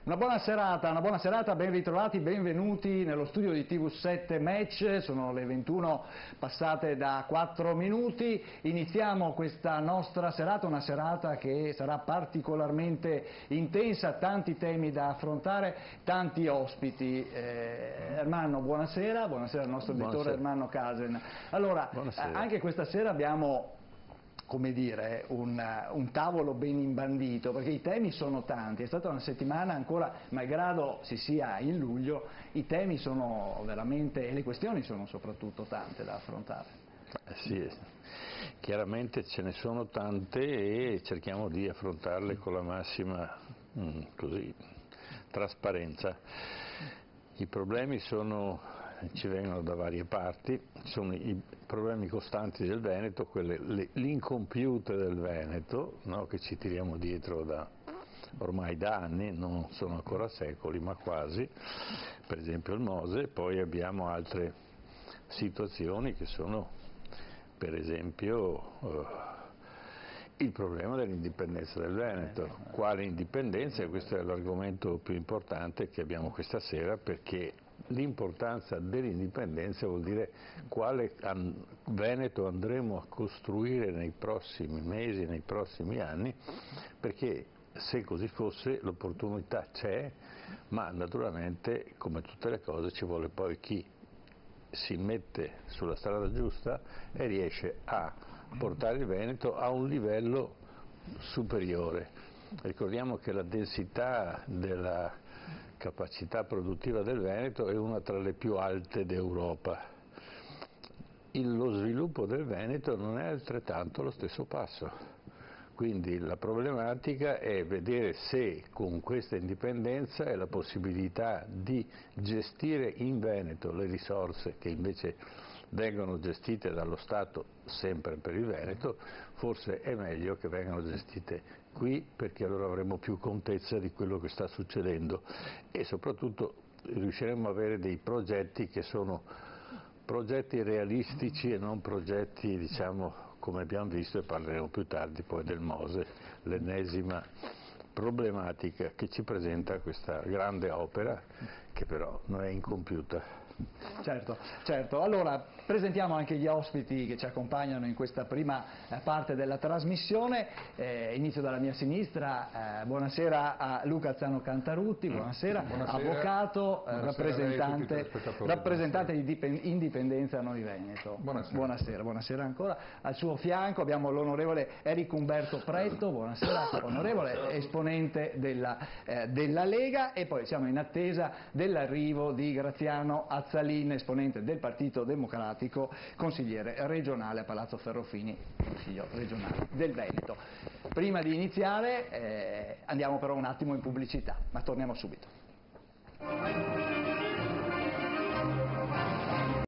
Una buona serata, ben ritrovati, benvenuti nello studio di TV7 Match, sono le 21 passate da 4 minuti, iniziamo questa nostra serata, una serata che sarà particolarmente intensa, tanti temi da affrontare, tanti ospiti. Ermanno, buonasera al nostro editore Ermanno Casen. Allora, anche questa sera abbiamo, come dire, un tavolo ben imbandito, perché i temi sono tanti, è stata una settimana ancora, malgrado si sia in luglio, i temi sono veramente, e le questioni sono soprattutto tante da affrontare. Sì, chiaramente ce ne sono tante e cerchiamo di affrontarle con la massima trasparenza. I problemi ci vengono da varie parti, sono i problemi costanti del Veneto, l'incompiute del Veneto, no, che ci tiriamo dietro ormai da anni, non sono ancora secoli ma quasi, per esempio il Mose. Poi abbiamo altre situazioni che sono per esempio il problema dell'indipendenza del Veneto. Quale indipendenza? E questo è l'argomento più importante che abbiamo questa sera, perché l'importanza dell'indipendenza vuol dire quale Veneto andremo a costruire nei prossimi mesi, nei prossimi anni, perché se così fosse l'opportunità c'è, ma naturalmente, come tutte le cose, ci vuole poi chi si mette sulla strada giusta e riesce a portare il Veneto a un livello superiore. Ricordiamo che la densità della capacità produttiva del Veneto è una tra le più alte d'Europa. Lo sviluppo del Veneto non è altrettanto allo stesso passo. Quindi la problematica è vedere se con questa indipendenza e la possibilità di gestire in Veneto le risorse che invece vengono gestite dallo Stato sempre per il Veneto, forse è meglio che vengano gestite qui, perché allora avremo più contezza di quello che sta succedendo e soprattutto riusciremo ad avere dei progetti che sono progetti realistici e non progetti, diciamo, come abbiamo visto, e parleremo più tardi poi del Mose, l'ennesima problematica che ci presenta questa grande opera che però non è incompiuta. Certo. Allora, presentiamo anche gli ospiti che ci accompagnano in questa prima parte della trasmissione. Inizio dalla mia sinistra. Buonasera a Luca Azzano Cantarutti, buonasera. Avvocato, rappresentante di Indipendenza Noi Veneto. Buonasera ancora. Al suo fianco abbiamo l'onorevole Eric Umberto Pretto, buonasera onorevole, esponente della Lega, e poi siamo in attesa dell'arrivo di Graziano Azzalin, esponente del Partito Democratico, consigliere regionale a Palazzo Ferrofini, Consiglio regionale del Veneto. Prima di iniziare andiamo però un attimo in pubblicità, ma torniamo subito.